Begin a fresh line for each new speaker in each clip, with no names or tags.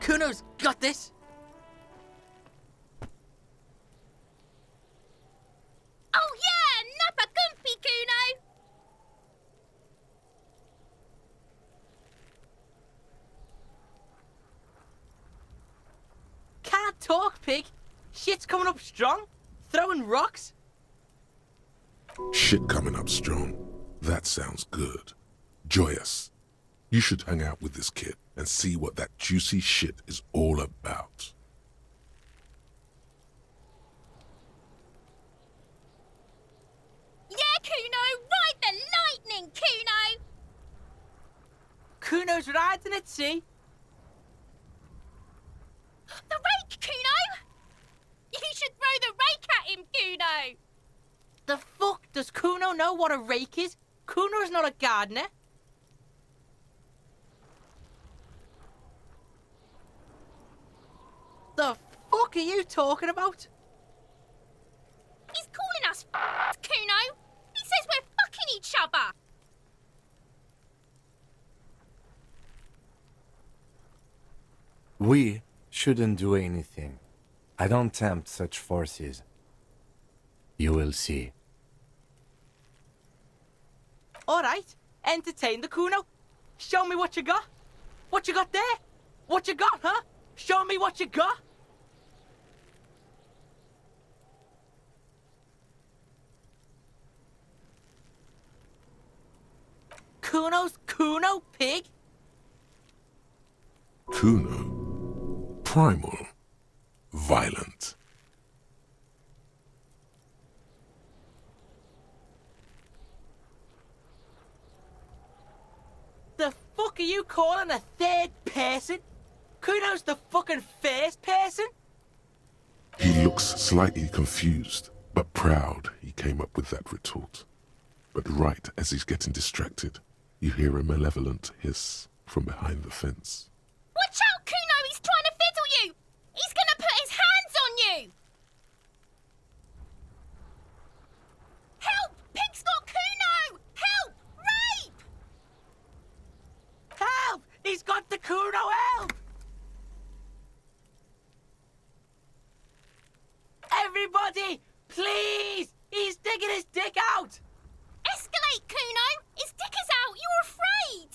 Kuno's got this.
Oh yeah, nappa gumpy, Kuno!
Can't talk, pig. Shit's coming up strong. Throwing rocks.
Shit coming up strong. That sounds good. Joyous. You should hang out with this kid and see what that juicy shit is all about.
Yeah, Kuno! Ride the lightning, Kuno!
Kuno's riding it, see?
The rake, Kuno! You should throw the rake at him, Kuno!
The fuck? Does Kuno know what a rake is? Kuno's not a gardener. The fuck are you talking about?
He's calling us Kuno! He says we're fucking each other!
We shouldn't do anything. I don't tempt such forces. You will see.
Alright, entertain the Kuno. Show me what you got. What you got there? What you got, huh? Show me what you got. Kuno's Kuno, pig.
Kuno. Primal. Violent.
The fuck are you calling a third person? Kuno's the fucking first person?
He looks slightly confused, but proud he came up with that retort. But right as he's getting distracted, you hear a malevolent hiss from behind the fence.
Watch out, Kuno! He's trying to fiddle you! He's gonna put his hands on you! Help! Pig's got Kuno! Help! Rape!
Help! He's got the Kuno, help! Everybody, please! He's digging his dick out!
Escalate, Kuno! His dick is out! You're afraid!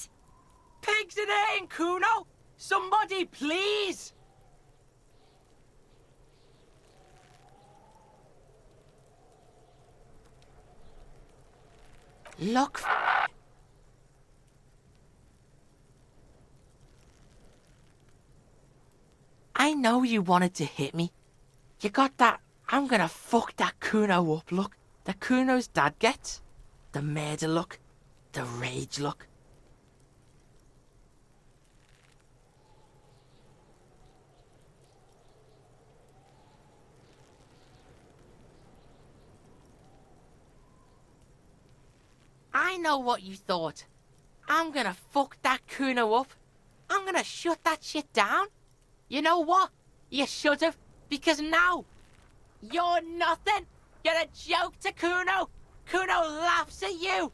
Pigs in here, Kuno! Somebody, please! Look. I know you wanted to hit me. You got that, I'm gonna fuck that Kuno up look. The Kuno's dad gets. The murder look. The rage look. I know what you thought. I'm gonna fuck that Kuno up. I'm gonna shut that shit down. You know what? You should've, because now you're nothing. You're a joke to Kuno. Kuno laughs at you.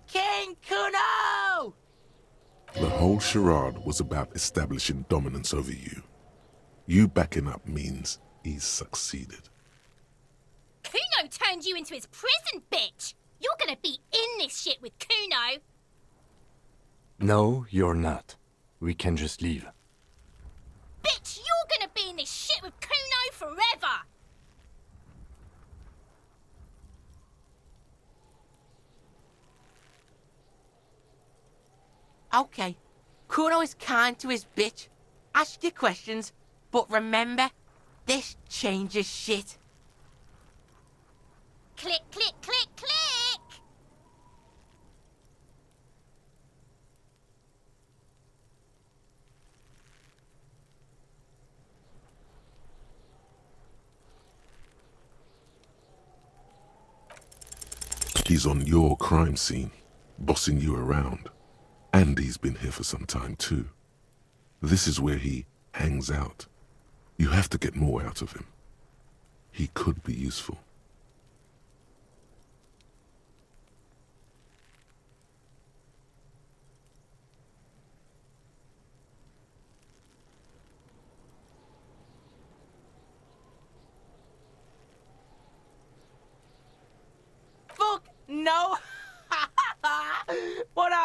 King Kuno!
The whole charade was about establishing dominance over you. You backing up means he's succeeded.
Kuno turned you into his prison, bitch! You're gonna be in this shit with Kuno!
No, you're not. We can just leave.
Bitch, you're gonna be in this shit with Kuno forever!
Okay, Kuno is kind to his bitch. Ask your questions, but remember, this changes shit.
Click, click, click, click!
He's on your crime scene, bossing you around. And he's been here for some time too. This is where he hangs out. You have to get more out of him. He could be useful.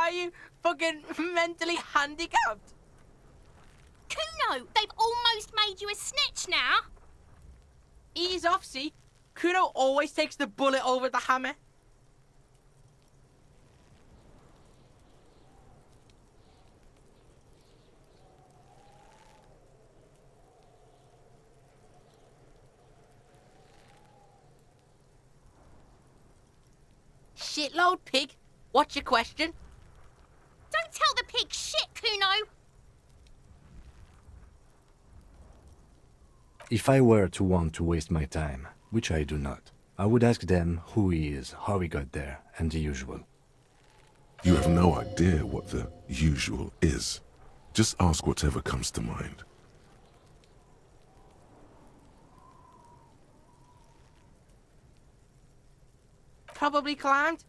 are you? Fucking mentally handicapped?
Kuno, they've almost made you a snitch now.
Ease off, see? Kuno always takes the bullet over the hammer. Shitload pig. What's your question?
Don't tell the pig shit, Kuno.
If I were to want to waste my time, which I do not, I would ask them who he is, how he got there, and the usual.
You have no idea what the usual is. Just ask whatever comes to mind.
Probably climbed.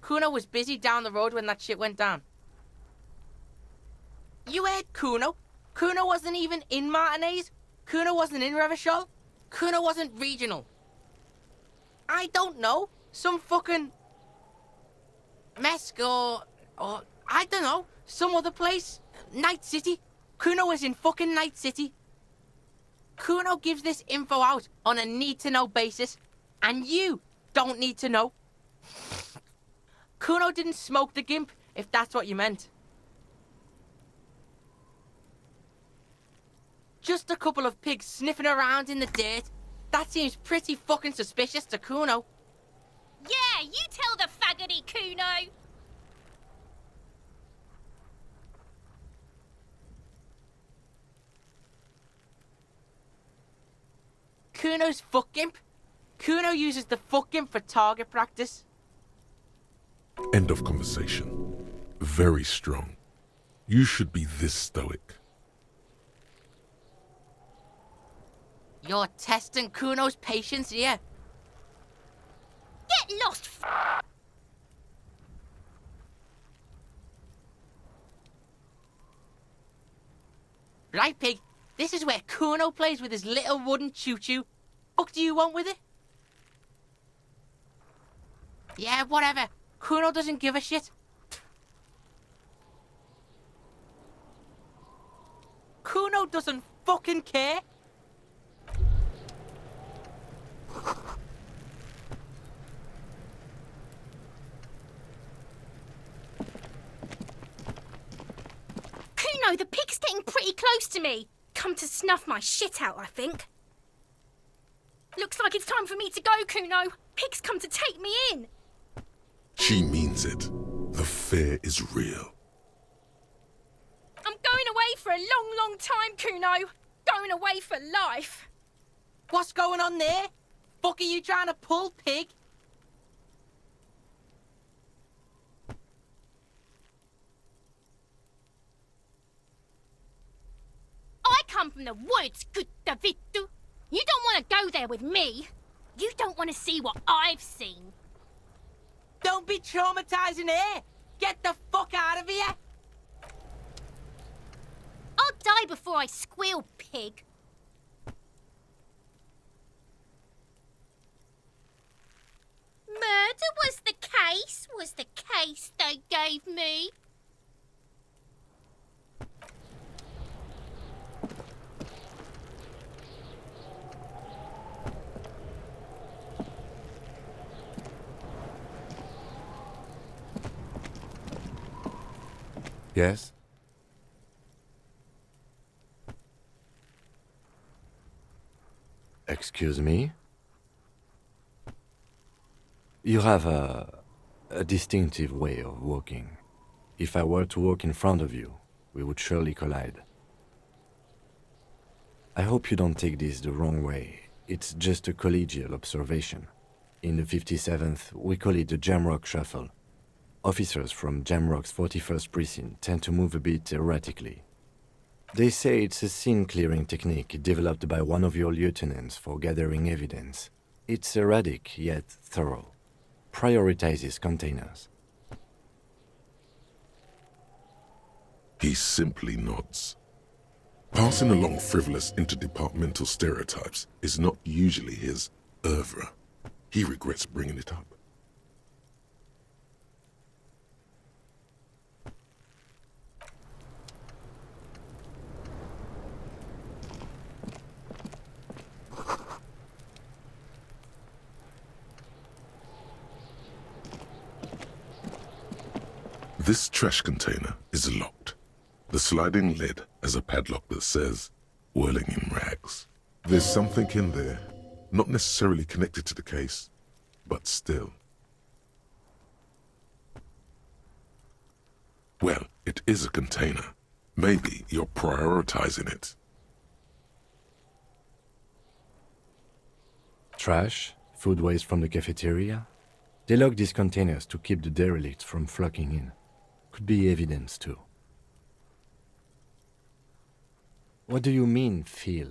Kuno was busy down the road when that shit went down. You heard Kuno? Kuno wasn't even in Martinez. Kuno wasn't in Revachol. Kuno wasn't regional. I don't know. Some fucking... Mesk or I don't know. Some other place. Night City. Kuno was in fucking Night City. Kuno gives this info out on a need-to-know basis. And you don't need to know. Kuno didn't smoke the gimp, if that's what you meant. Just a couple of pigs sniffing around in the dirt. That seems pretty fucking suspicious to Kuno.
Yeah, you tell the faggoty, Kuno.
Kuno's fuck gimp. Kuno uses the fuck gimp for target practice.
End of conversation. Very strong. You should be this stoic.
You're testing Kuno's patience here.
Get lost,
Right, pig? This is where Kuno plays with his little wooden choo-choo. Fuck do you want with it? Yeah, whatever. Kuno doesn't give a shit. Kuno doesn't fucking care.
Kuno, the pig's getting pretty close to me. Come to snuff my shit out, I think. Looks like it's time for me to go, Kuno. Pig's come to take me in.
She means it. The fear is real.
I'm going away for a long, long time, Kuno. Going away for life.
What's going on there? Fuck are you trying to pull, pig?
I come from the woods, Gutta Vittu. You don't want to go there with me. You don't want to see what I've seen.
Don't be traumatizing here. Get the fuck out of here.
I'll die before I squeal, pig. Murder was the case they gave me.
Yes? Excuse me? You have a distinctive way of walking. If I were to walk in front of you, we would surely collide. I hope you don't take this the wrong way. It's just a collegial observation. In the 57th, we call it the Jamrock Shuffle. Officers from Jamrock's 41st Precinct tend to move a bit erratically. They say it's a scene-clearing technique developed by one of your lieutenants for gathering evidence. It's erratic, yet thorough. Prioritizes containers.
He simply nods. Passing along frivolous interdepartmental stereotypes is not usually his oeuvre. He regrets bringing it up. This trash container is locked. The sliding lid has a padlock that says, whirling in rags. There's something in there, not necessarily connected to the case, but still. Well, it is a container. Maybe you're prioritizing it.
Trash, food waste from the cafeteria. They lock these containers to keep the derelicts from flocking in. Could be evidence too. What do you mean, feel?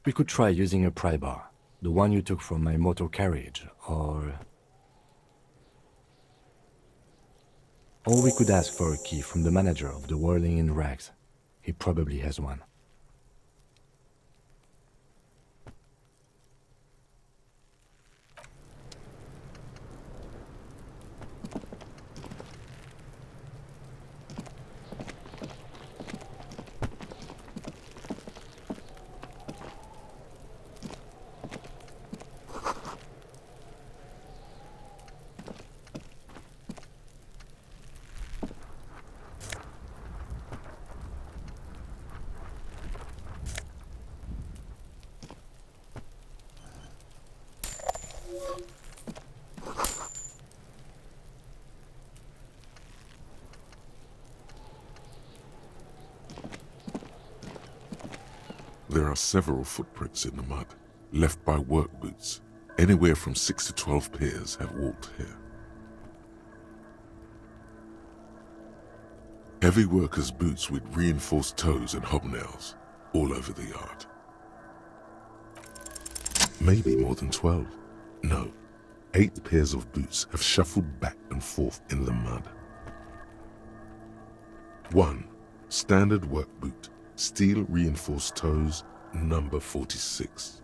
We could try using a pry bar, the one you took from my motor carriage, or we could ask for a key from the manager of the Whirling in Rags. He probably has one.
There are several footprints in the mud, left by work boots. Anywhere from 6 to 12 pairs have walked here. Heavy workers' boots with reinforced toes and hobnails all over the yard. Maybe more than 12. No, 8 pairs of boots have shuffled back and forth in the mud. 1. Standard work boot, steel reinforced toes, number 46.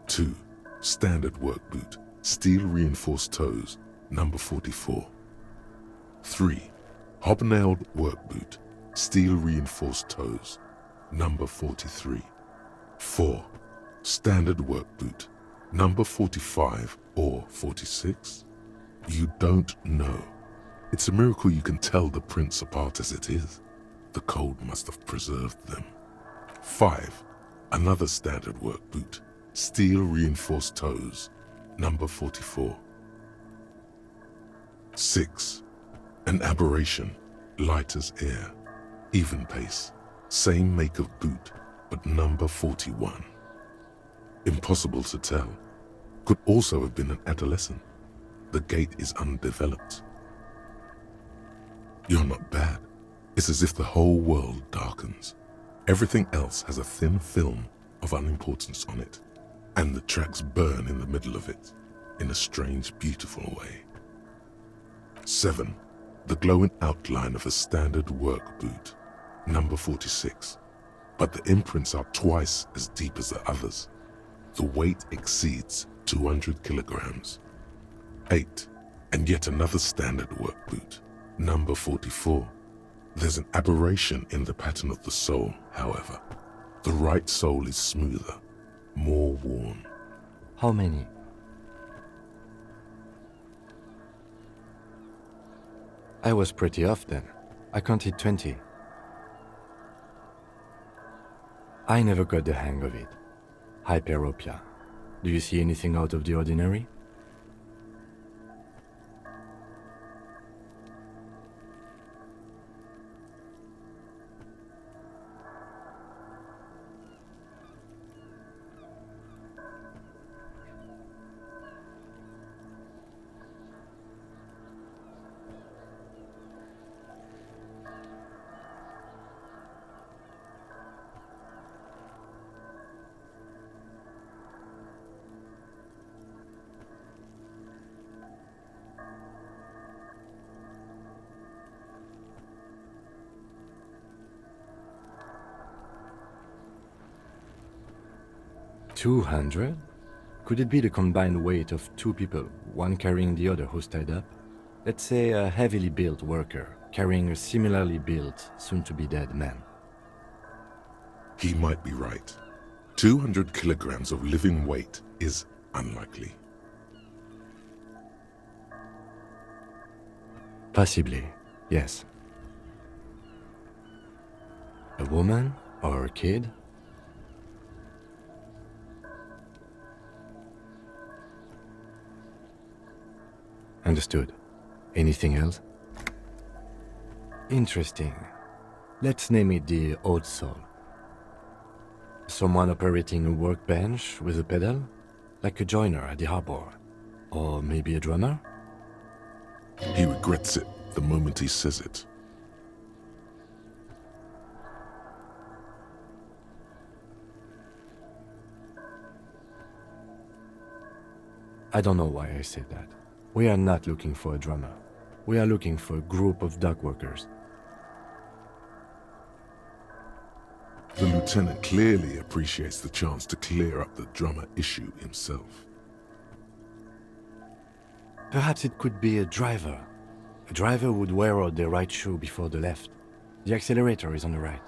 2. Standard work boot, steel reinforced toes, number 44. 3. Hobnailed work boot, steel reinforced toes, number 43. 4. Standard work boot, number 45 or 46? You don't know. It's a miracle you can tell the prints apart as it is. The cold must have preserved them. 5. Another standard work boot, steel reinforced toes, number 44. 6. An aberration, light as air, even pace, same make of boot, but number 41. Impossible to tell. Could also have been an adolescent. The gait is undeveloped. You're not bad. It's as if the whole world darkens. Everything else has a thin film of unimportance on it, and the tracks burn in the middle of it, in a strange, beautiful way. 7. The glowing outline of a standard work boot, number 46, but the imprints are twice as deep as the others. The weight exceeds 200 kilograms. 8. And yet another standard work boot, number 44. There's an aberration in the pattern of the sole, however. The right sole is smoother, more worn.
How many? I was pretty off then. I counted 20. I never got the hang of it. Hyperopia. Do you see anything out of the ordinary? $200? Could it be the combined weight of 2 people, one carrying the other who's tied up? Let's say a heavily built worker carrying a similarly built, soon-to-be-dead man.
He might be right. 200 kilograms of living weight is unlikely.
Possibly, yes. A woman or a kid? Understood. Anything else? Interesting. Let's name it the Old Soul. Someone operating a workbench with a pedal? Like a joiner at the harbor? Or maybe a drummer?
He regrets it the moment he says it.
I don't know why I said that. We are not looking for a drummer. We are looking for a group of dock workers.
The lieutenant clearly appreciates the chance to clear up the drummer issue himself.
Perhaps it could be a driver. A driver would wear out their right shoe before the left. The accelerator is on the right.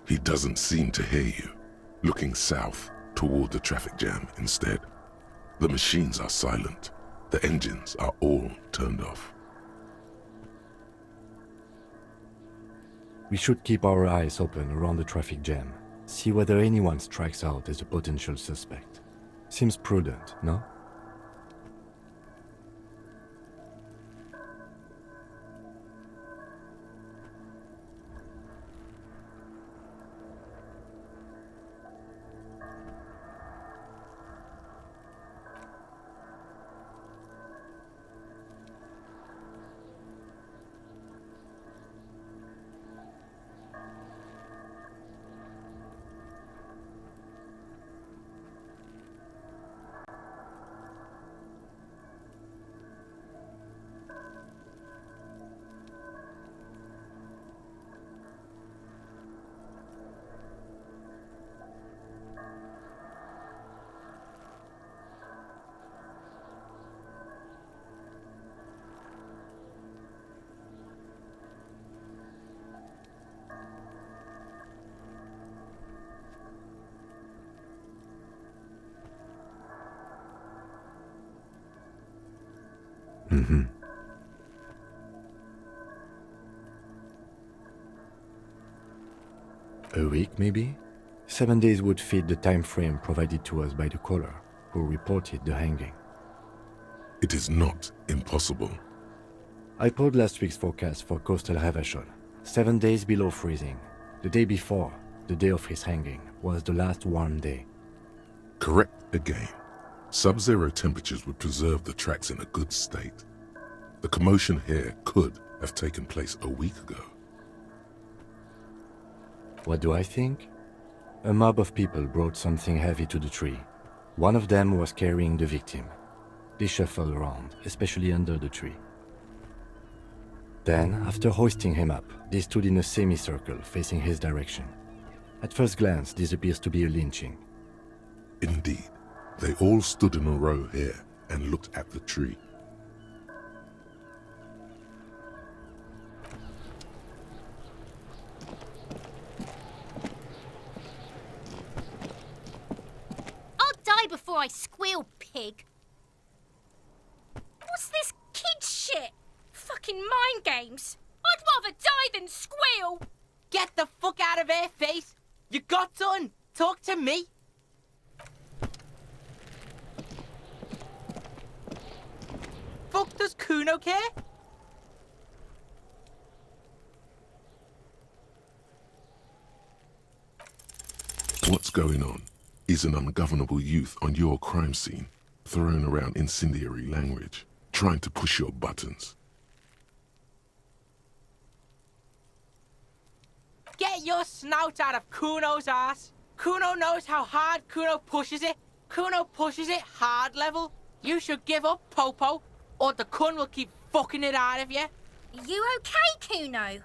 He doesn't seem to hear you, looking south toward the traffic jam instead. The machines are silent. The engines are all turned off.
We should keep our eyes open around the traffic jam. See whether anyone strikes out as a potential suspect. Seems prudent, no? A week, maybe? 7 days would fit the time frame provided to us by the caller, who reported the hanging.
It is not impossible.
I pulled last week's forecast for coastal Havashol. 7 days below freezing. The day before, the day of his hanging, was the last warm day.
Correct again. Sub-zero temperatures would preserve the tracks in a good state. The commotion here could have taken place a week ago.
What do I think? A mob of people brought something heavy to the tree. One of them was carrying the victim. They shuffled around, especially under the tree. Then, after hoisting him up, they stood in a semicircle facing his direction. At first glance, this appears to be a lynching.
Indeed, they all stood in a row here and looked at the tree.
Before I squeal, pig. What's this kid shit? Fucking mind games. I'd rather die than squeal.
Get the fuck out of here, face! You got done! Talk to me! Fuck does Kuno care?
What's going on? Is an ungovernable youth on your crime scene, throwing around incendiary language, trying to push your buttons.
Get your snout out of Kuno's ass. Kuno knows how hard Kuno pushes it. Kuno pushes it hard level. You should give up, Popo, or the Kun will keep fucking it out of you.
You okay, Kuno?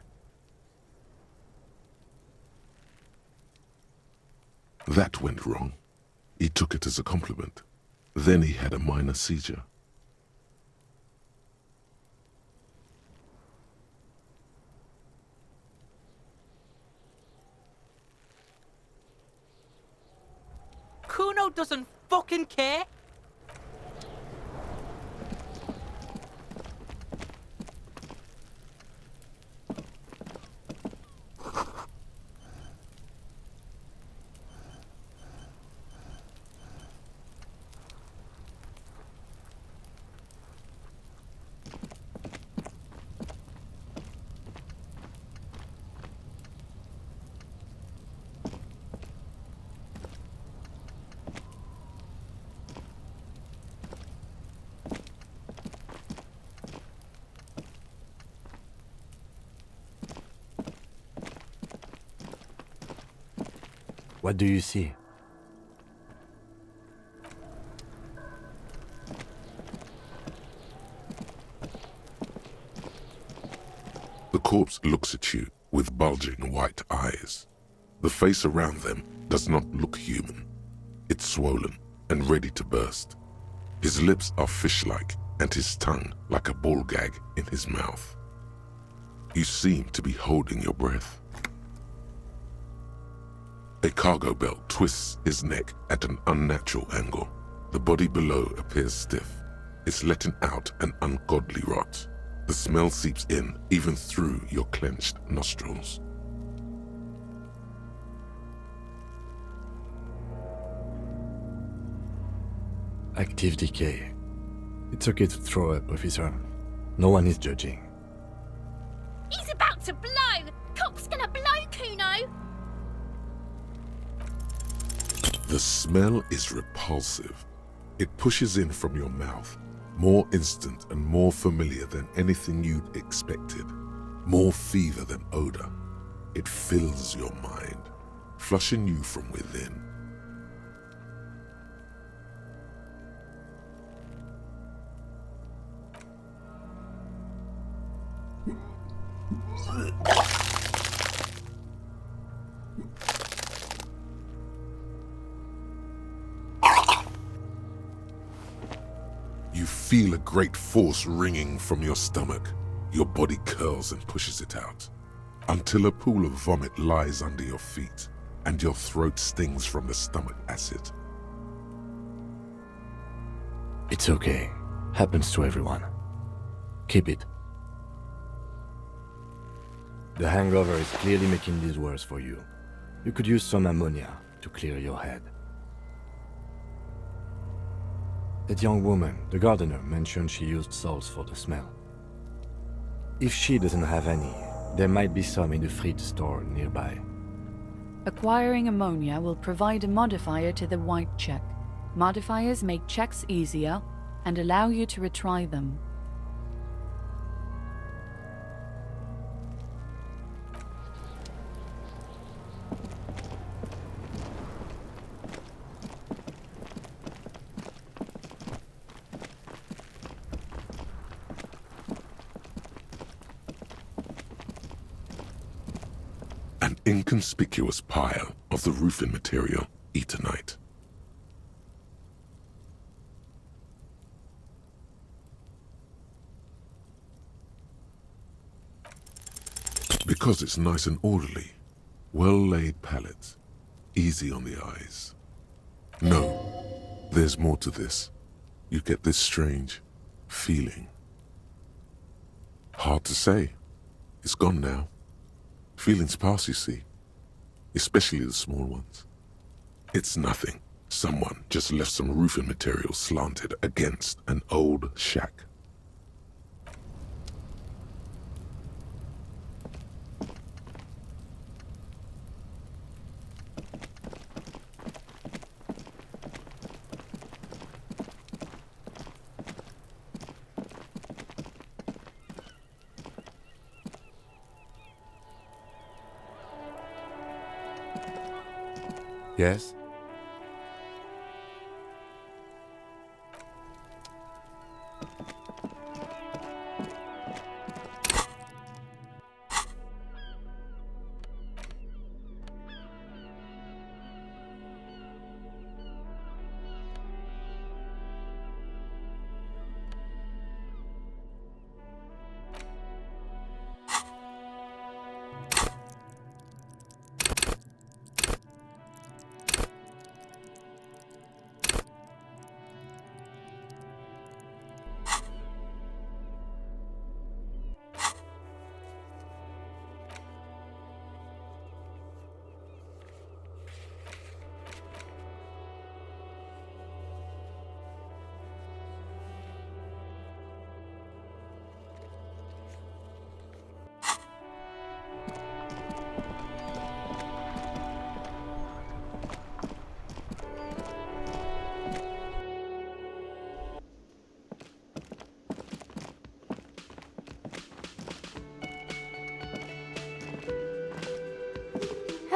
That went wrong. He took it as a compliment. Then he had a minor seizure.
Kuno doesn't fucking care.
What do you see?
The corpse looks at you with bulging white eyes. The face around them does not look human. It's swollen and ready to burst. His lips are fish-like and his tongue like a ball gag in his mouth. You seem to be holding your breath. A cargo belt twists his neck at an unnatural angle. The body below appears stiff. It's letting out an ungodly rot. The smell seeps in even through your clenched nostrils.
Active decay. It's okay to throw up, officer. No one is judging.
He's about to blow! Cop's gonna blow, Kuno!
The smell is repulsive. It pushes in from your mouth, more instant and more familiar than anything you'd expected, more fever than odor. It fills your mind, flushing you from within. You feel a great force ringing from your stomach. Your body curls and pushes it out, until a pool of vomit lies under your feet, and your throat stings from the stomach acid.
It's okay. Happens to everyone. Keep it. The hangover is clearly making this worse for you. You could use some ammonia to clear your head. That young woman, the gardener, mentioned she used salts for the smell. If she doesn't have any, there might be some in the fridge store nearby.
Acquiring ammonia will provide a modifier to the white check. Modifiers make checks easier and allow you to retry them.
An inconspicuous pile of the roofing material, eternite. Because it's nice and orderly, well-laid pallets, easy on the eyes. No, there's more to this. You get this strange feeling. Hard to say. It's gone now. Feelings pass, you see, especially the small ones. It's nothing. Someone just left some roofing material slanted against an old shack.
Yes?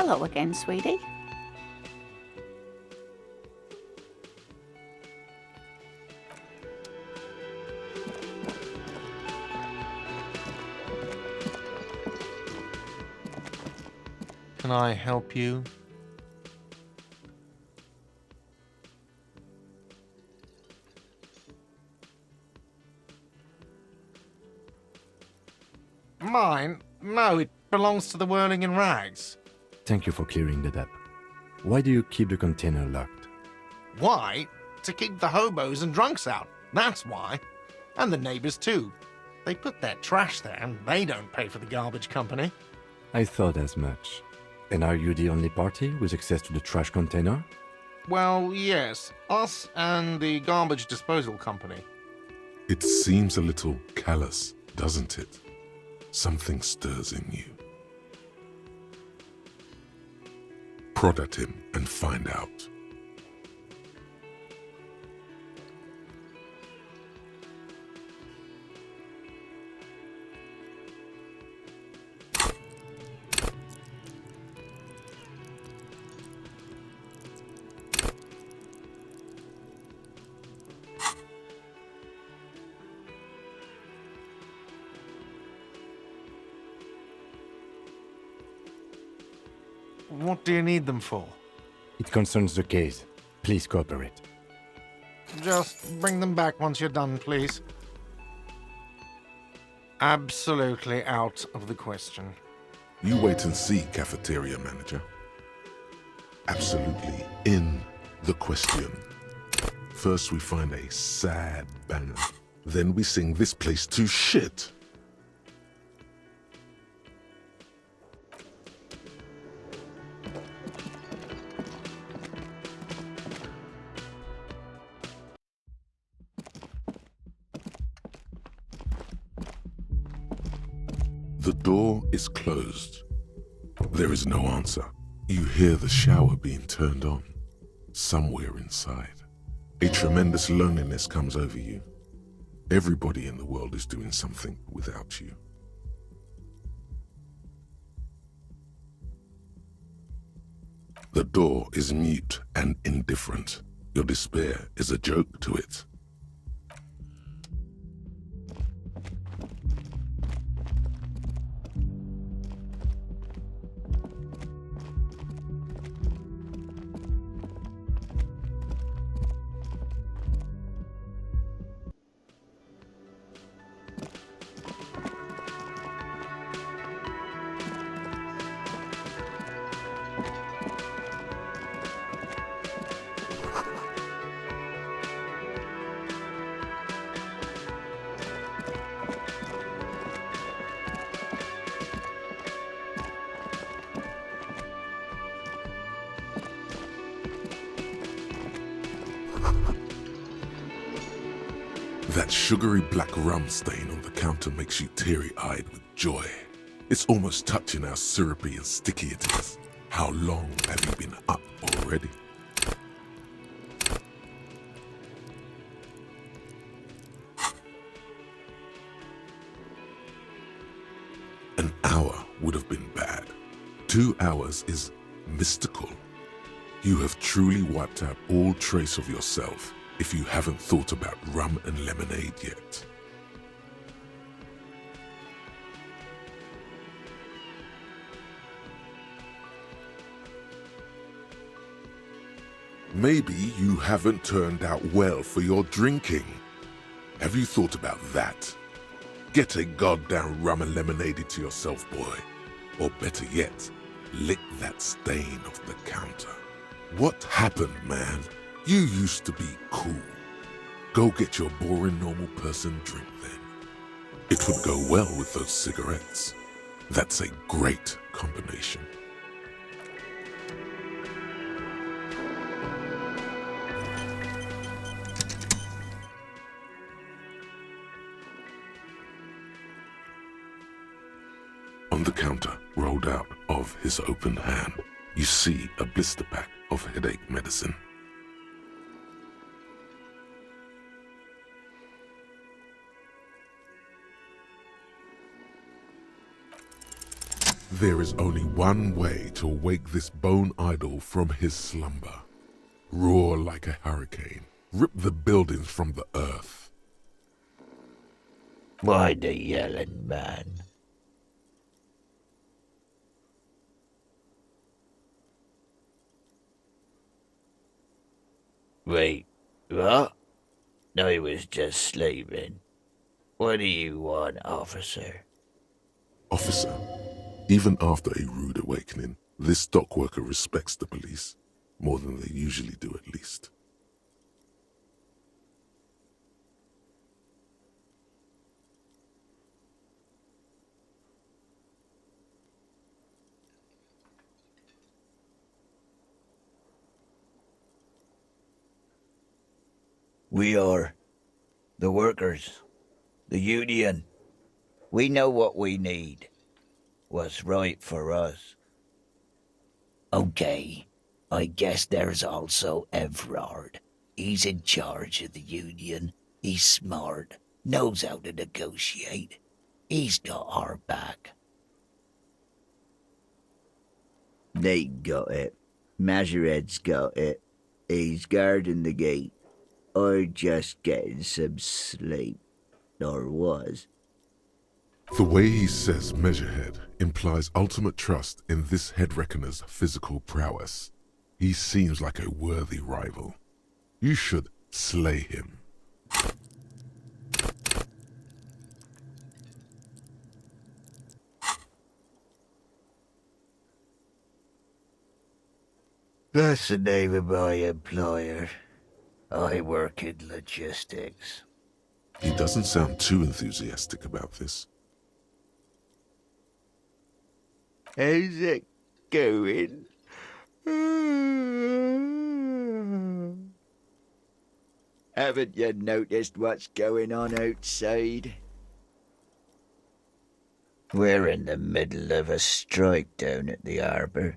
Hello again, sweetie.
Can I help you? Mine? No, it belongs to the Whirling in Rags.
Thank you for clearing that up. Why do you keep the container locked?
Why? To keep the hobos and drunks out. That's why. And the neighbors too. They put their trash there and they don't pay for the garbage company.
I thought as much. And are you the only party with access to the trash container?
Well, yes. Us and the garbage disposal company.
It seems a little callous, doesn't it? Something stirs in you. Prod at him and find out.
What do you need them for?
It concerns the case. Please cooperate.
Just bring them back once you're done, please. Absolutely out of the question.
You wait and see, cafeteria manager. Absolutely in the question. First we find a sad banger. Then we sing this place to shit. The door is closed. There is no answer. You hear the shower being turned on. Somewhere inside. A tremendous loneliness comes over you. Everybody in the world is doing something without you. The door is mute and indifferent. Your despair is a joke to it. That sugary black rum stain on the counter makes you teary-eyed with joy. It's almost touching how syrupy and sticky it is. How long have you been up already? An hour would have been bad. 2 hours is mystical. You have truly wiped out all trace of yourself if you haven't thought about rum and lemonade yet. Maybe you haven't turned out well for your drinking. Have you thought about that? Get a goddamn rum and lemonade to yourself, boy. Or better yet, lick that stain off the counter. What happened, man? You used to be cool. Go get your boring normal person drink then. It would go well with those cigarettes. That's a great combination. On the counter, rolled out of his open hand, you see a blister pack of headache medicine. There is only one way to wake this bone idol from his slumber. Roar like a hurricane. Rip the buildings from the earth.
Why the yelling, man? Wait, what? I was just sleeping. What do you want, officer?
Officer, even after a rude awakening, this dock worker respects the police more than they usually do, at least.
We are the workers, the union. We know what we need, what's right for us. Okay, I guess there's also Everard. He's in charge of the union. He's smart, knows how to negotiate. He's got our back. They got it. Majoret's got it. He's guarding the gate. Or just getting some sleep. Or was.
The way he says Measurehead implies ultimate trust in this head reckoner's physical prowess. He seems like a worthy rival. You should slay him.
That's the name of my employer. I work in logistics.
He doesn't sound too enthusiastic about this.
How's it going? Haven't you noticed what's going on outside? We're in the middle of a strike down at the harbour,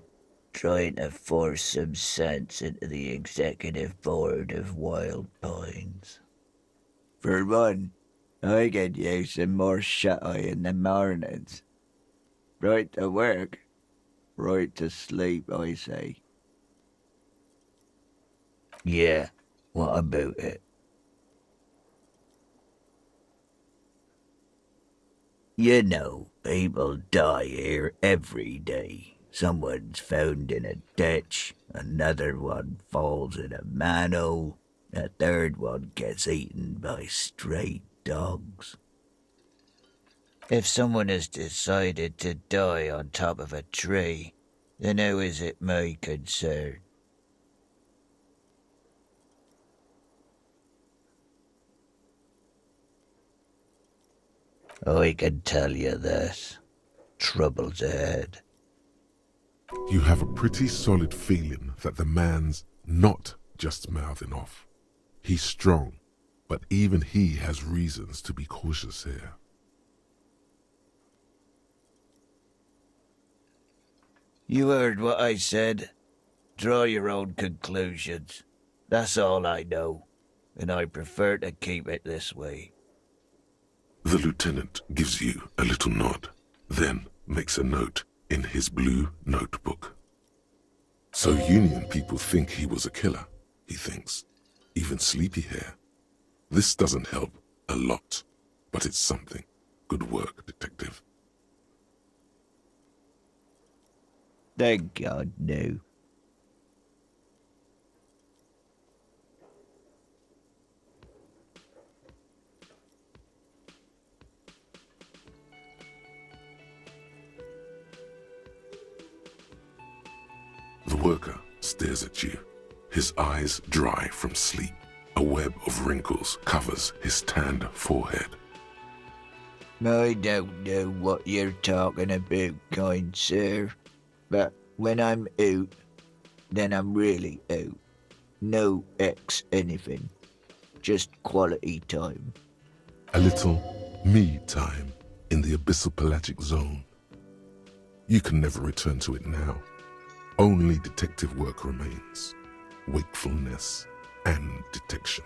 trying to force some sense into the executive board of Wild Pines. For one, I could use some more shut-eye in the mornings. Right to work, right to sleep, I say. Yeah, what about it? You know, people die here every day. Someone's found in a ditch, another one falls in a manhole, a third one gets eaten by stray dogs. If someone has decided to die on top of a tree, then how is it my concern? I can tell you this. Trouble's ahead.
You have a pretty solid feeling that the man's not just mouthing off. He's strong, but even he has reasons to be cautious here.
You heard what I said. Draw your own conclusions. That's all I know, and I prefer to keep it this way.
The lieutenant gives you a little nod, then makes a note in his blue notebook. So Union people think he was a killer, he thinks. Even sleepy hair. This doesn't help a lot, but it's something. Good work, detective.
Thank God, no.
The worker stares at you, his eyes dry from sleep. A web of wrinkles covers his tanned forehead.
I don't know what you're talking about, kind sir, but when I'm out, then I'm really out. No X anything, just quality time.
A little me time in the abyssal pelagic zone. You can never return to it now. Only detective work remains. Wakefulness and detection.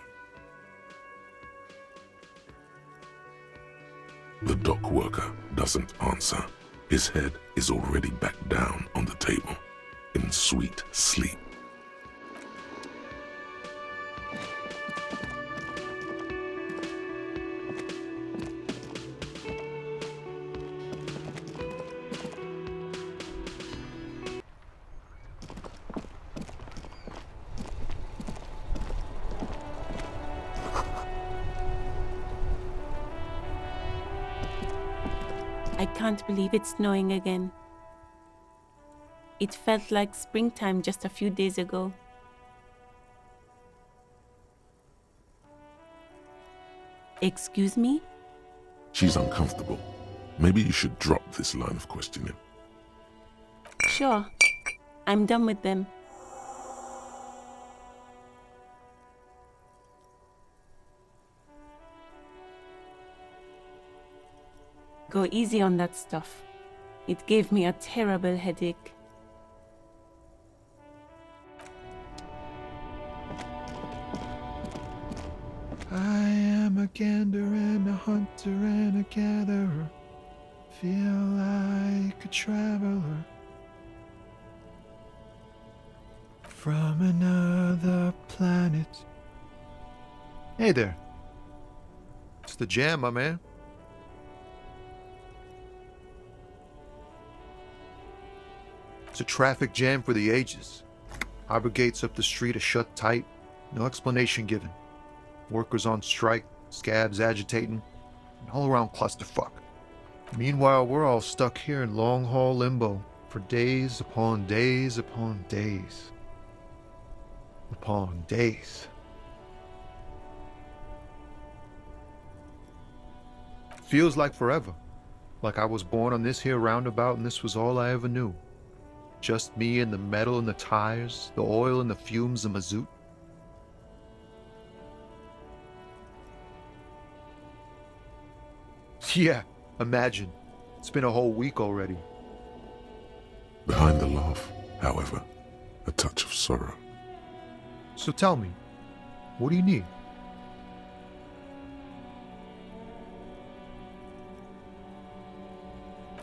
The dock worker doesn't answer. His head is already back down on the table, in sweet sleep.
I can't believe it's snowing again. It felt like springtime just a few days ago. Excuse me?
She's uncomfortable. Maybe you should drop this line of questioning.
Sure. I'm done with them. Go easy on that stuff. It gave me a terrible headache.
I am a gander and a hunter and a gatherer. Feel like a traveler from another planet. Hey there. It's the jam, my man. It's a traffic jam for the ages. Harbor gates up the street are shut tight, no explanation given. Workers on strike, scabs agitating, an all-around clusterfuck. Meanwhile, we're all stuck here in long-haul limbo for days upon days upon days. Upon days. Feels like forever. Like I was born on this here roundabout and this was all I ever knew. Just me and the metal and the tires, the oil and the fumes of mazout. Yeah, imagine. It's been a whole week already.
Behind the laugh, however, a touch of sorrow.
So tell me, what do you need?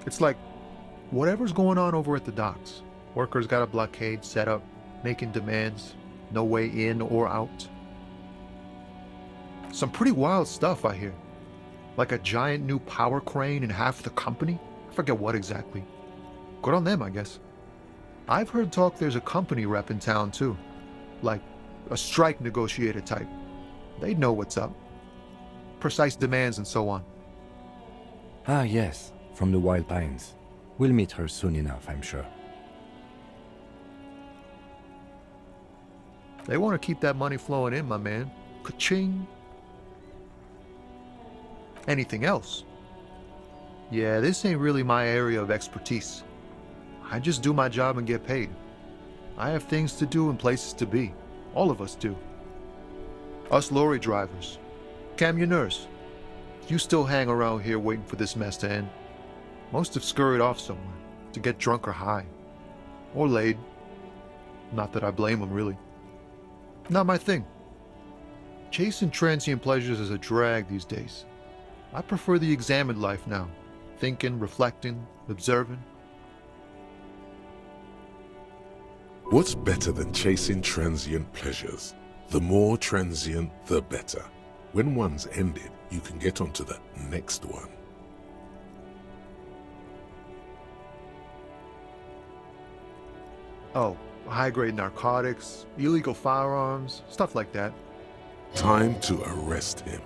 It's like, whatever's going on over at the docks. Workers got a blockade set up, making demands, no way in or out. Some pretty wild stuff, I hear. Like a giant new power crane in half the company? I forget what exactly. Good on them, I guess. I've heard talk there's a company rep in town too. Like a strike negotiator type. They'd know what's up. Precise demands and so on.
Ah, yes, from the Wild Pines. We'll meet her soon enough, I'm sure.
They want to keep that money flowing in, my man. Ka-ching. Anything else? Yeah, this ain't really my area of expertise. I just do my job and get paid. I have things to do and places to be. All of us do. Us lorry drivers, camionneurs. You still hang around here waiting for this mess to end. Most have scurried off somewhere to get drunk or high. Or laid. Not that I blame them, really. Not my thing. Chasing transient pleasures is a drag these days. I prefer the examined life now. Thinking, reflecting, observing.
What's better than chasing transient pleasures? The more transient, the better. When one's ended, you can get onto the next one.
Oh, high-grade narcotics, illegal firearms, stuff like that.
Time to arrest him.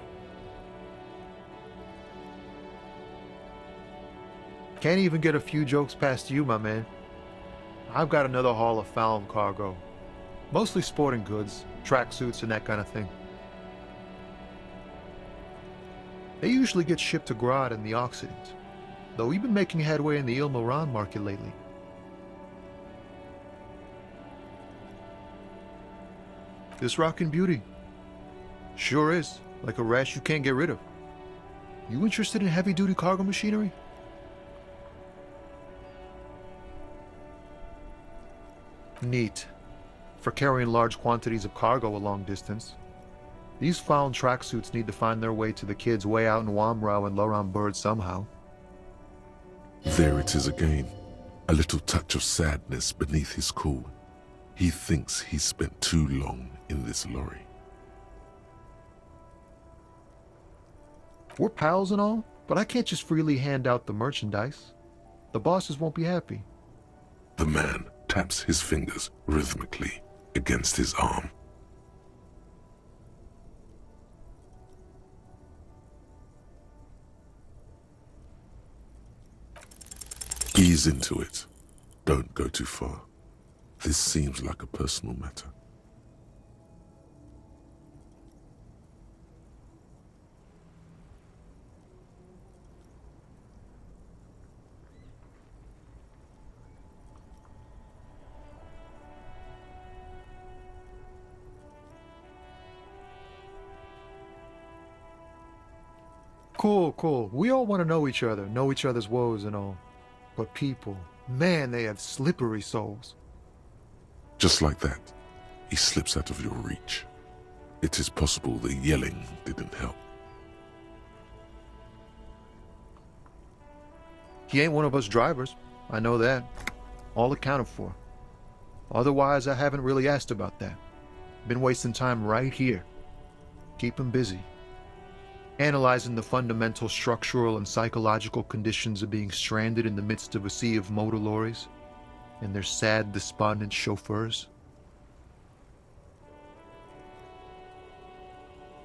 Can't even get a few jokes past you, my man. I've got another haul of found cargo. Mostly sporting goods, tracksuits and that kind of thing. They usually get shipped to Grad in the Occident, though we've been making headway in the Il Moran market lately. This rockin' beauty. Sure is, like a rash you can't get rid of. You interested in heavy-duty cargo machinery? Neat. For carrying large quantities of cargo a long distance. These found tracksuits need to find their way to the kids way out in Wamrau and Laurent Bird somehow.
There it is again, a little touch of sadness beneath his cool. He thinks he's spent too long in this lorry.
We're pals and all, but I can't just freely hand out the merchandise. The bosses won't be happy.
The man taps his fingers rhythmically against his arm. Ease into it. Don't go too far. This seems like a personal matter.
Cool. We all want to know each other, know each other's woes and all. But people, man, they have slippery souls.
Just like that, he slips out of your reach. It is possible the yelling didn't help.
He ain't one of us drivers. I know that. All accounted for. Otherwise, I haven't really asked about that. Been wasting time right here. Keep him busy. Analyzing the fundamental structural and psychological conditions of being stranded in the midst of a sea of motor lorries and their sad, despondent chauffeurs.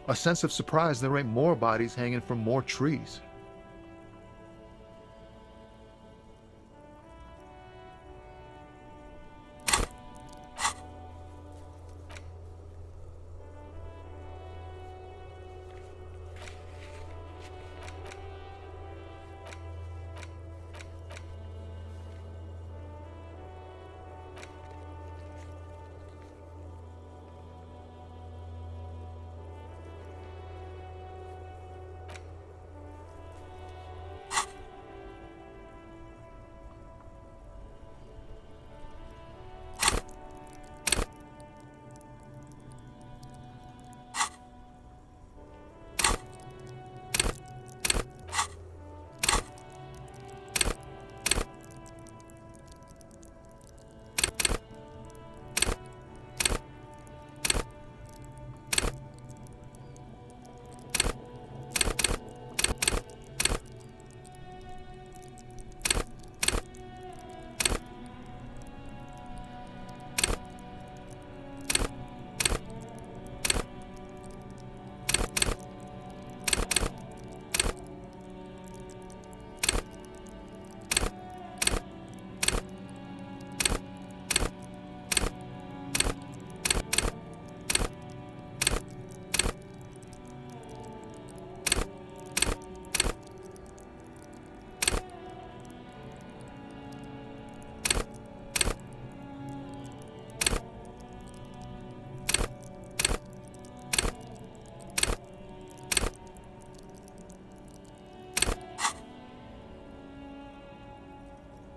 A sense of surprise there ain't more bodies hanging from more trees.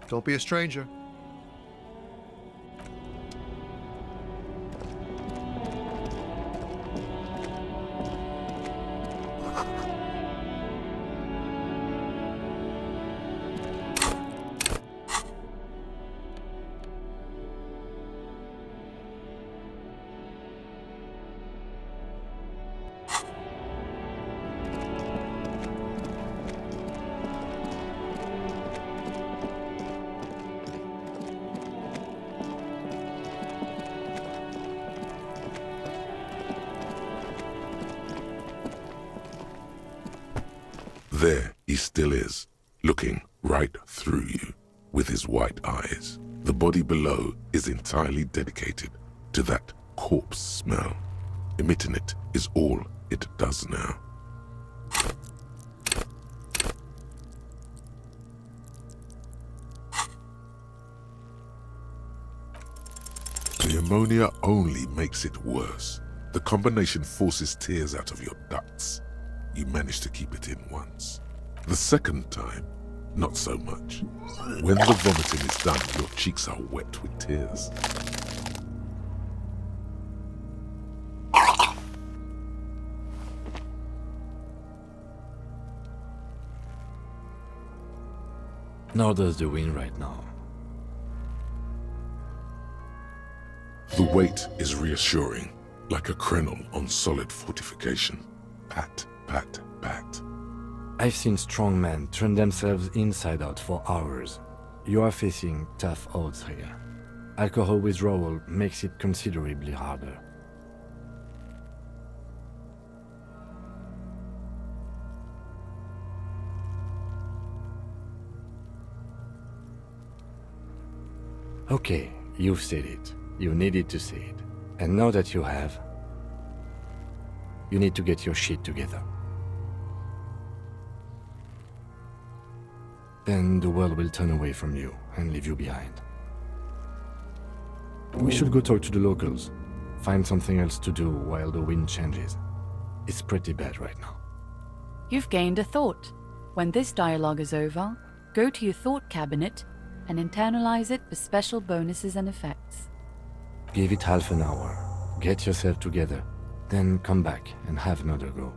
Don't be a stranger.
There he still is, looking right through you with his white eyes. The body below is entirely dedicated to that corpse smell. Emitting it is all it does now. The ammonia only makes it worse. The combination forces tears out of your ducts. You manage to keep it in once. The second time, not so much. When the vomiting is done, your cheeks are wet with tears.
Nor does the wind right now.
The weight is reassuring, like a crenel on solid fortification. Pat, pat, pat.
I've seen strong men turn themselves inside out for hours. You are facing tough odds here. Alcohol withdrawal makes it considerably harder. Okay, you've said it. You needed to say it. And now that you have, you need to get your shit together. Then the world will turn away from you and leave you behind. We should go talk to the locals. Find something else to do while the wind changes. It's pretty bad right now.
You've gained a thought. When this dialogue is over, go to your thought cabinet and internalize it for special bonuses and effects.
Give it half an hour. Get yourself together. Then come back and have another go.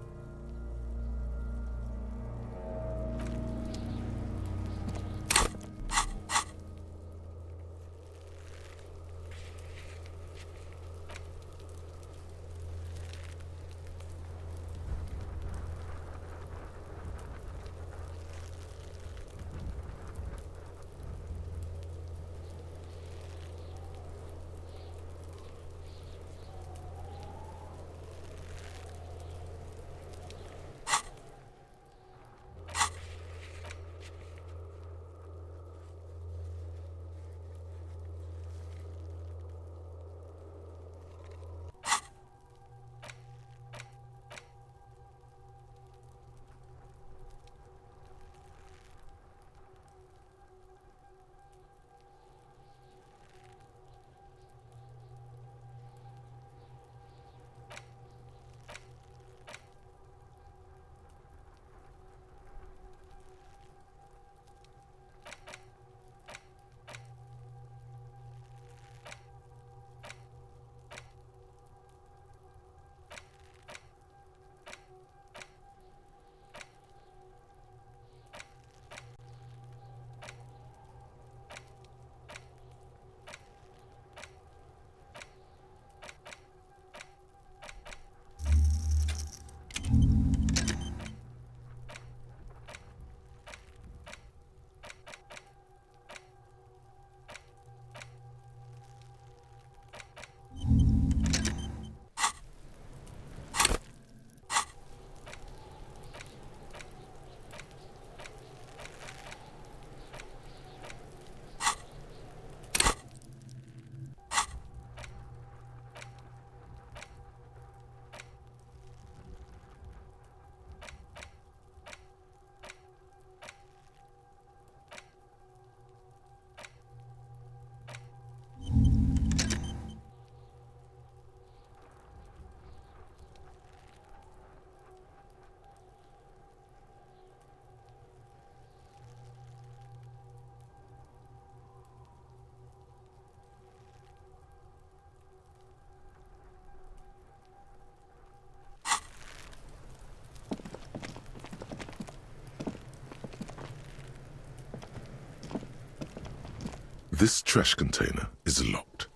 This trash container is locked.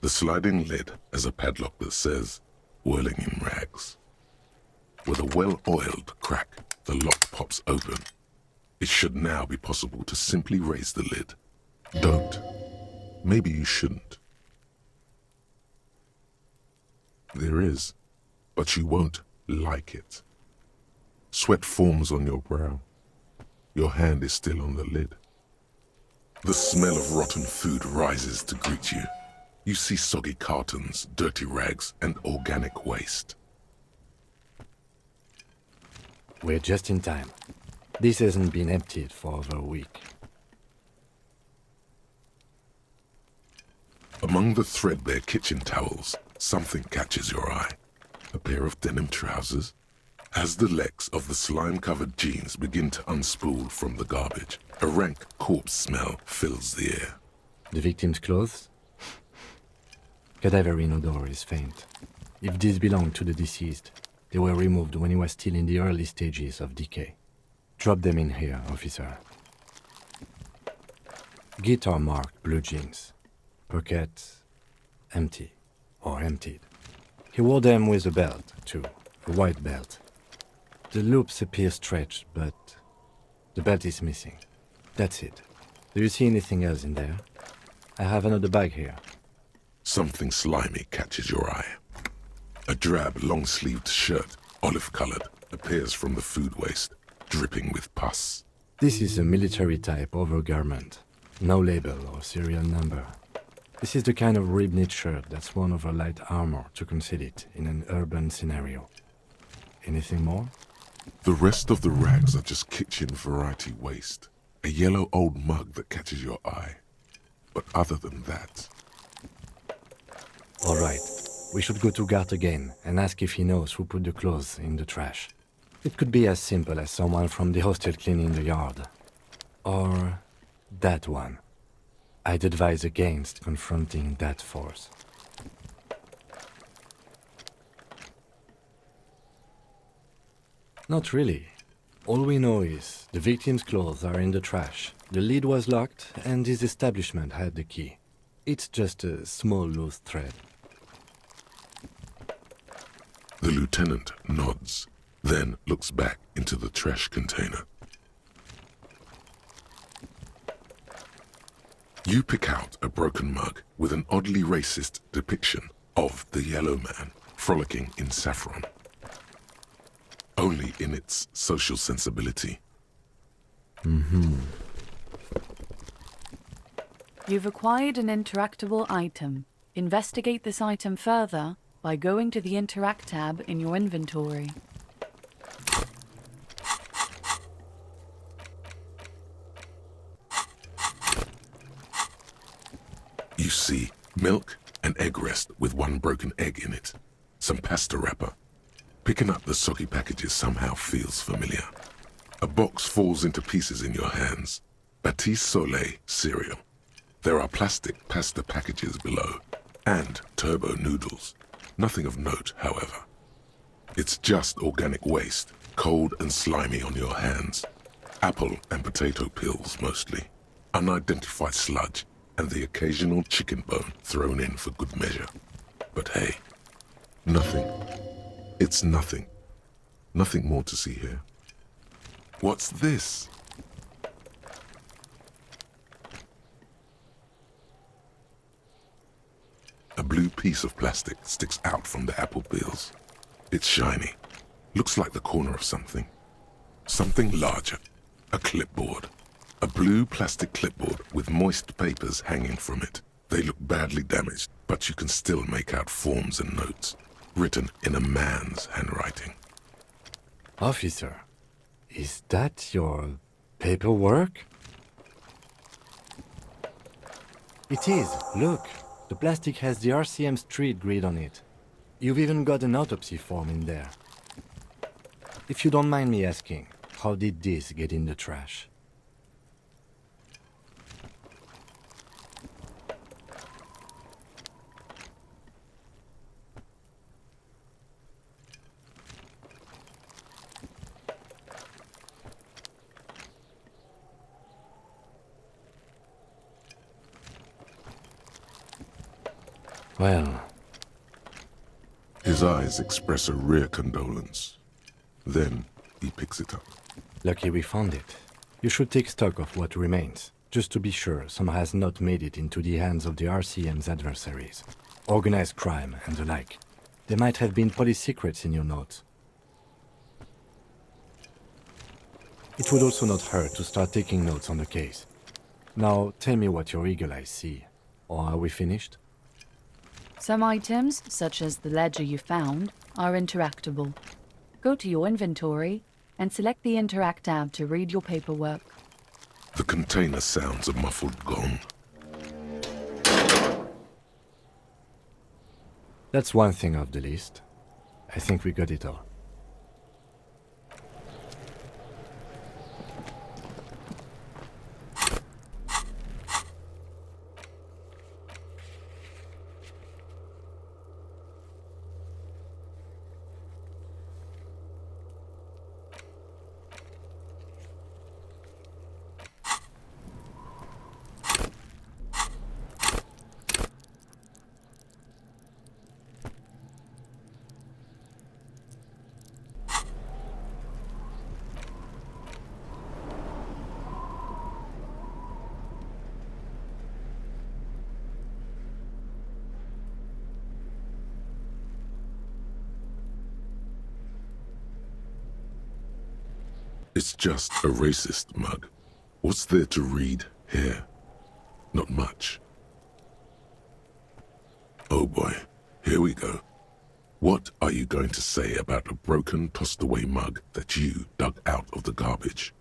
The sliding lid has a padlock that says, whirling in rags. With a well-oiled crack, the lock pops open. It should now be possible to simply raise the lid. Don't. Maybe you shouldn't. There is, but you won't like it. Sweat forms on your brow. Your hand is still on the lid. The smell of rotten food rises to greet you. You see soggy cartons, dirty rags, and organic waste.
We're just in time. This hasn't been emptied for over a week.
Among the threadbare kitchen towels, something catches your eye. A pair of denim trousers. As the legs of the slime-covered jeans begin to unspool from the garbage, a rank corpse smell fills the air.
The victim's clothes? Cadaverine odor is faint. If these belong to the deceased, they were removed when he was still in the early stages of decay. Drop them in here, officer. Guitar marked blue jeans. Pockets empty or emptied. He wore them with a belt, too, a white belt. The loops appear stretched, but the belt is missing. That's it. Do you see anything else in there? I have another bag here.
Something slimy catches your eye. A drab, long-sleeved shirt, olive-colored, appears from the food waste, dripping with pus.
This is a military-type overgarment. No label or serial number. This is the kind of rib-knit shirt that's worn over light armor to conceal it in an urban scenario. Anything more?
The rest of the rags are just kitchen variety waste. A yellow old mug that catches your eye. But other than that...
All right. We should go to Gart again and ask if he knows who put the clothes in the trash. It could be as simple as someone from the hostel cleaning the yard. Or that one. I'd advise against confronting that force. Not really. All we know is the victim's clothes are in the trash, the lid was locked, and his establishment had the key. It's just a small loose thread.
The lieutenant nods, then looks back into the trash container. You pick out a broken mug with an oddly racist depiction of the yellow man frolicking in saffron. Only in its social sensibility.
You've acquired an interactable item. Investigate this item further by going to the Interact tab in your inventory.
You see milk and egg rest with one broken egg in it, some pasta wrapper. Picking up the soggy packages somehow feels familiar. A box falls into pieces in your hands. Batiste Soleil cereal. There are plastic pasta packages below, and turbo noodles. Nothing of note, however. It's just organic waste, cold and slimy on your hands. Apple and potato peels, mostly. Unidentified sludge, and the occasional chicken bone thrown in for good measure. But hey, nothing. It's nothing. Nothing more to see here. What's this? A blue piece of plastic sticks out from the apple peels. It's shiny. Looks like the corner of something. Something larger. A clipboard. A blue plastic clipboard with moist papers hanging from it. They look badly damaged, but you can still make out forms and notes, written in a man's handwriting.
Officer, is that your paperwork? It is. Look, the plastic has the RCM street grid on it. You've even got an autopsy form in there. If you don't mind me asking, how did this get in the trash? Well,
His eyes express a rare condolence. Then he picks it up.
lucky we found it. You should take stock of what remains, just to be sure some has not made it into the hands of the RCM's adversaries. Organized crime and the like. There might have been police secrets in your notes. It would also not hurt to start taking notes on the case. Now, tell me what your eagle eyes see. Or are we finished?
Some items, such as the ledger you found, are interactable. Go to your inventory and select the Interact tab to read your paperwork.
The container sounds a muffled gong.
That's one thing off the list. I think we got it all.
It's just a racist mug. What's there to read here? Not much. Oh boy, here we go. What are you going to say about a broken, tossed-away mug that you dug out of the garbage?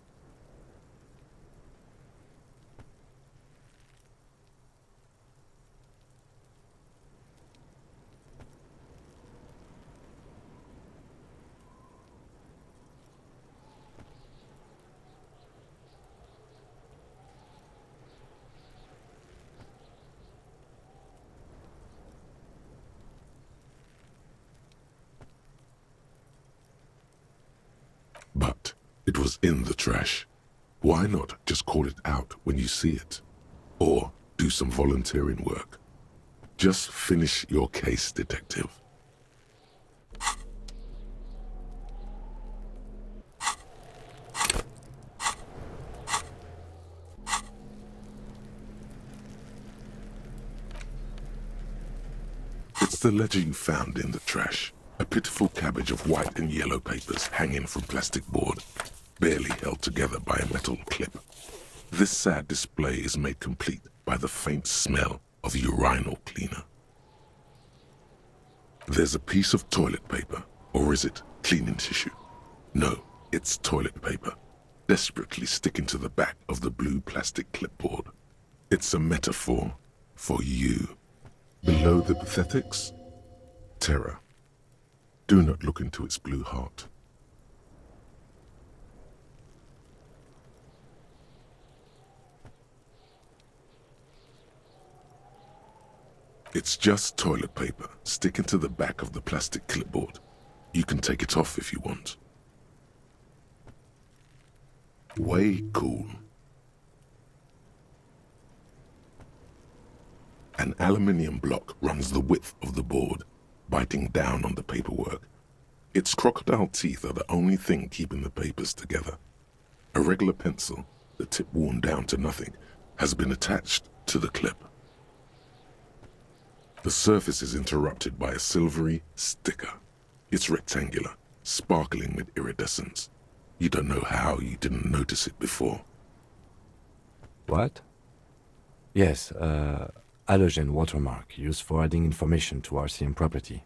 But it was in the trash. Why not just call it out when you see it? Or do some volunteering work? Just finish your case, detective. It's the ledger you found in the trash. A pitiful cabbage of white and yellow papers hanging from plastic board, barely held together by a metal clip. This sad display is made complete by the faint smell of urinal cleaner. There's a piece of toilet paper, or is it cleaning tissue? No, it's toilet paper, desperately sticking to the back of the blue plastic clipboard. It's a metaphor for you. Below the pathetics, terror. Do not look into its blue heart. It's just toilet paper sticking to the back of the plastic clipboard. You can take it off if you want. Way cool. An aluminium block runs the width of the board, biting down on the paperwork. Its crocodile teeth are the only thing keeping the papers together. A regular pencil, the tip worn down to nothing, has been attached to the clip. The surface is interrupted by a silvery sticker. It's rectangular, sparkling with iridescence. You don't know how you didn't notice it before.
What? Yes, halogen watermark used for adding information to RCM property.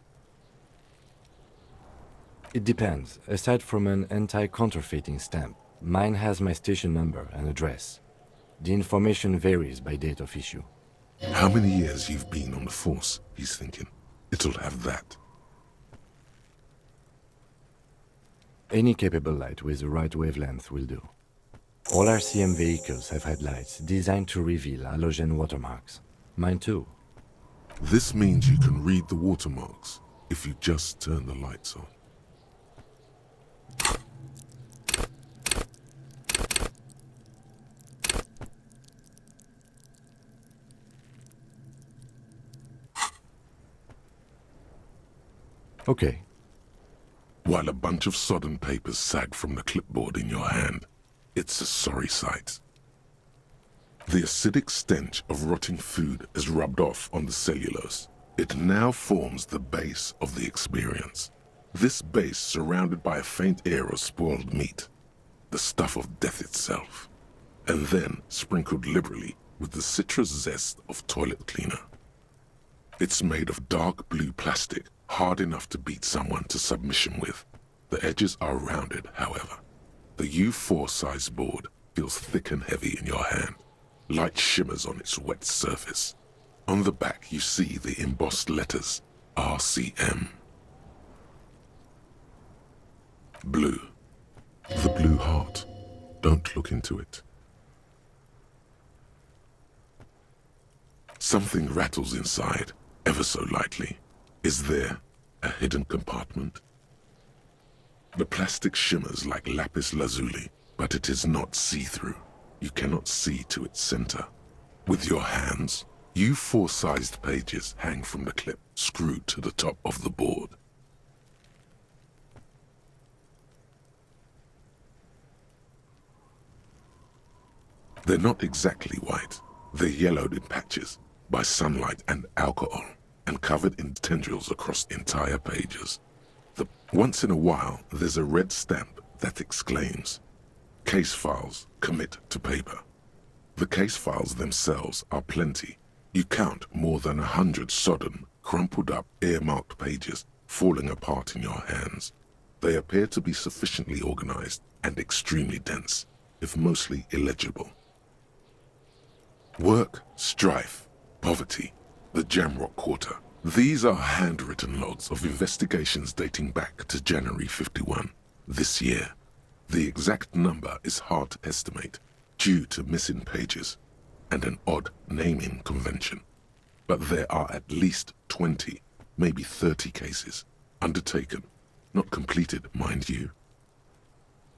It depends. Aside from an anti-counterfeiting stamp, mine has my station number and address. The information varies by date of issue.
How many years you've been on the force, he's thinking. It'll have that.
Any capable light with the right wavelength will do. All RCM vehicles have headlights designed to reveal halogen watermarks. Mine too.
This means you can read the watermarks if you just turn the lights on.
Okay.
While a bunch of sodden papers sag from the clipboard in your hand, it's a sorry sight. The acidic stench of rotting food is rubbed off on the cellulose. It now forms the base of the experience. This base surrounded by a faint air of spoiled meat, the stuff of death itself, and then sprinkled liberally with the citrus zest of toilet cleaner. It's made of dark blue plastic, hard enough to beat someone to submission with. The edges are rounded, however. The U4 size board feels thick and heavy in your hand. Light shimmers on its wet surface. On the back you see the embossed letters, RCM. Blue. The blue heart. Don't look into it. Something rattles inside, ever so lightly. Is there a hidden compartment? The plastic shimmers like lapis lazuli, but it is not see-through. You cannot see to its center. With your hands, U4-sized pages hang from the clip, screwed to the top of the board. They're not exactly white. They're yellowed in patches by sunlight and alcohol, and covered in tendrils across entire pages. Once in a while, there's a red stamp that exclaims, Case files commit to paper. The case files themselves are plenty. You count more than 100 sodden, crumpled up, earmarked pages falling apart in your hands. They appear to be sufficiently organized and extremely dense, if mostly illegible. Work, strife, poverty, the Jamrock Quarter. These are handwritten logs of investigations dating back to January 51, this year. The exact number is hard to estimate due to missing pages and an odd naming convention. But there are at least 20, maybe 30 cases undertaken, not completed, mind you.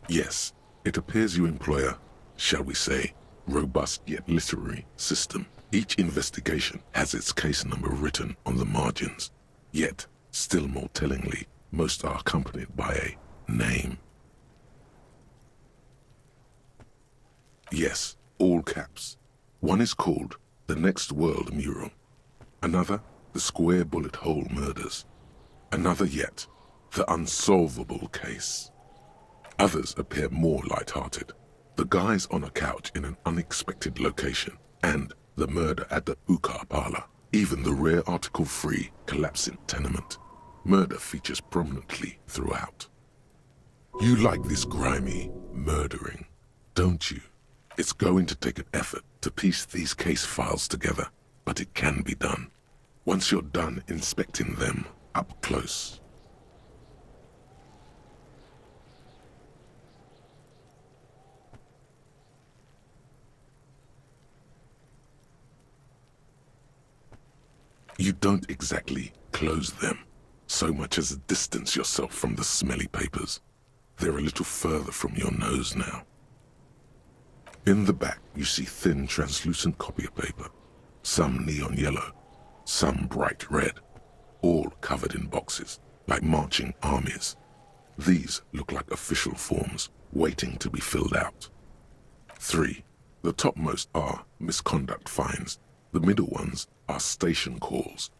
Yes, it appears you employ a, shall we say, robust yet literary system. Each investigation has its case number written on the margins, yet, still more tellingly, most are accompanied by a name. Yes, all caps. One is called The Next World Mural. Another, The Square Bullet Hole Murders. Another yet, The Unsolvable Case. Others appear more light-hearted. The guys on a couch in an unexpected location, and the murder at the hookah parlor. Even the rare article-free collapsing tenement. Murder features prominently throughout. You like this grimy murdering, don't you? It's going to take an effort to piece these case files together, but it can be done. Once you're done inspecting them up close. You don't exactly close them, so much as distance yourself from the smelly papers. They're a little further from your nose now. In the back, you see thin, translucent copier paper, some neon yellow, some bright red, all covered in boxes, like marching armies. These look like official forms, waiting to be filled out. 3. The topmost are misconduct fines, the middle ones are station calls,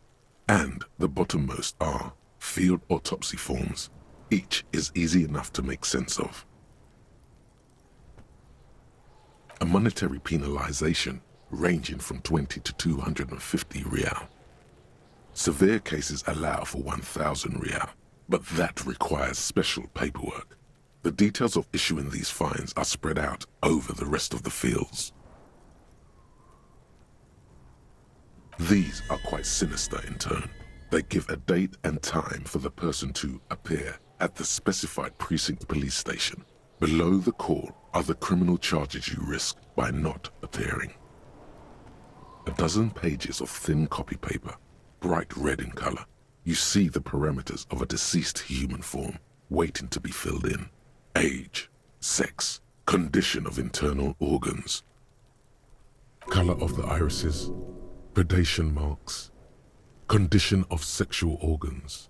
and the bottommost are field autopsy forms. Each is easy enough to make sense of. A monetary penalization ranging from 20 to 250 real. Severe cases allow for 1,000 real, but that requires special paperwork. The details of issuing these fines are spread out over the rest of the fields. These are quite sinister in tone. They give a date and time for the person to appear at the specified precinct police station. Below the call are the criminal charges you risk by not appearing. A dozen pages of thin copy paper, bright red in color. You see the parameters of a deceased human form waiting to be filled in. Age, sex, condition of internal organs, color of the irises, predation marks, condition of sexual organs.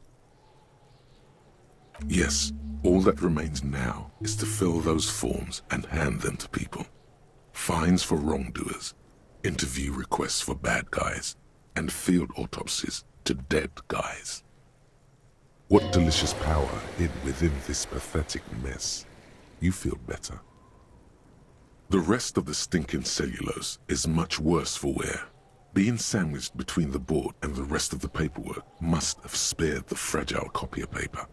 Yes, all that remains now is to fill those forms and hand them to people. Fines for wrongdoers, interview requests for bad guys, and field autopsies to dead guys. What delicious power hid within this pathetic mess. You feel better. The rest of the stinking cellulose is much worse for wear. Being sandwiched between the board and the rest of the paperwork must have spared the fragile copier paper.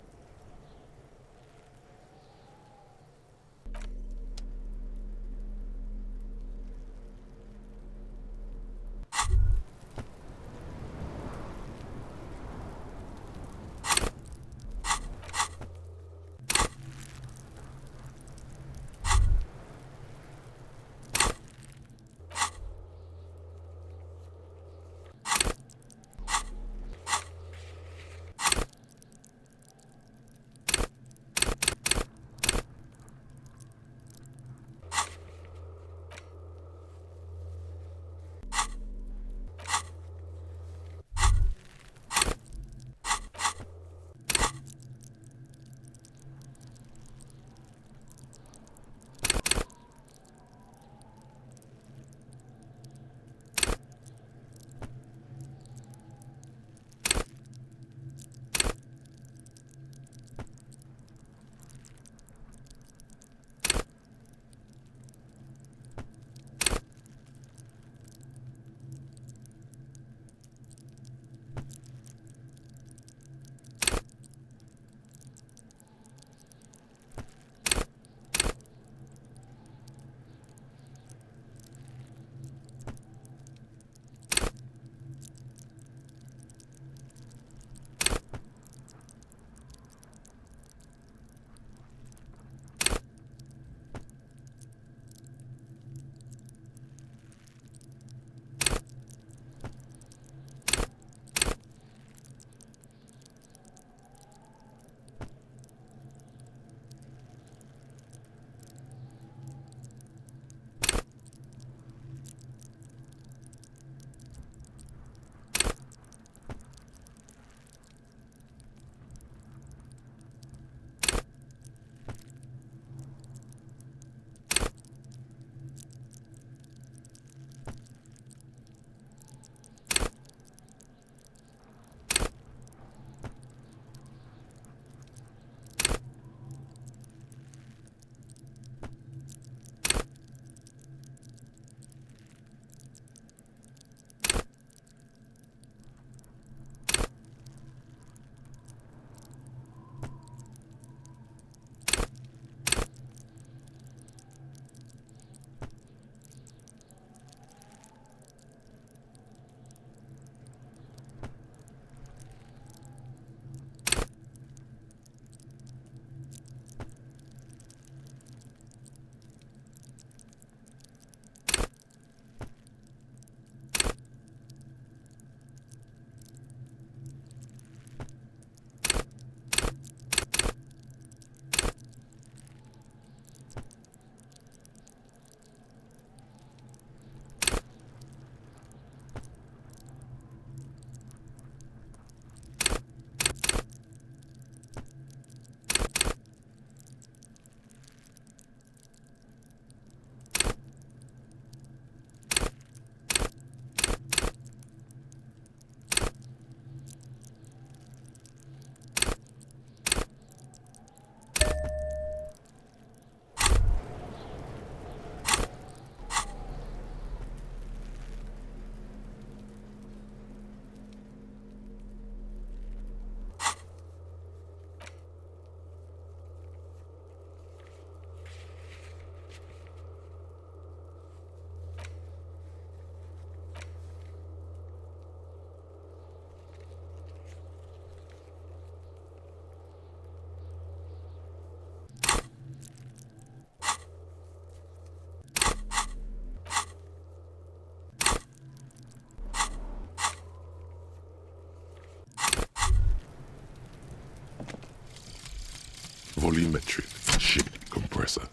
polymetric ship compressor.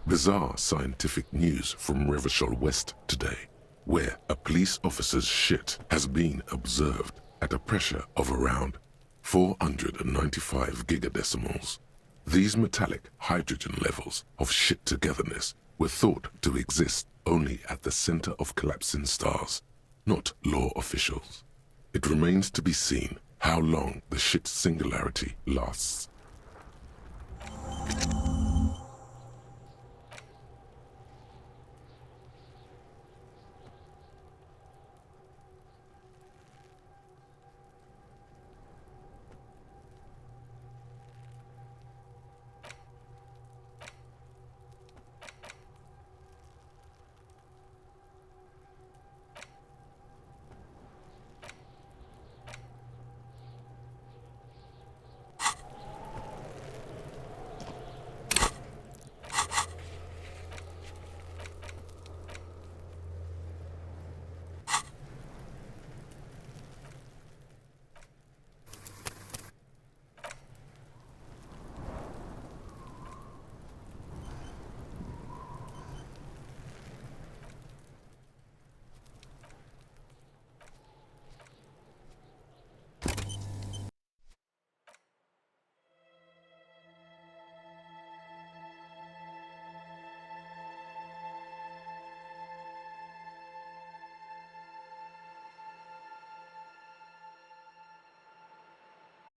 Bizarre scientific news from Revachol West today, where a police officer's shit has been observed at a pressure of around 495 gigadecimals. These metallic hydrogen levels of shit togetherness were thought to exist only at the center of collapsing stars, not law officials. It remains to be seen how long the shit singularity lasts.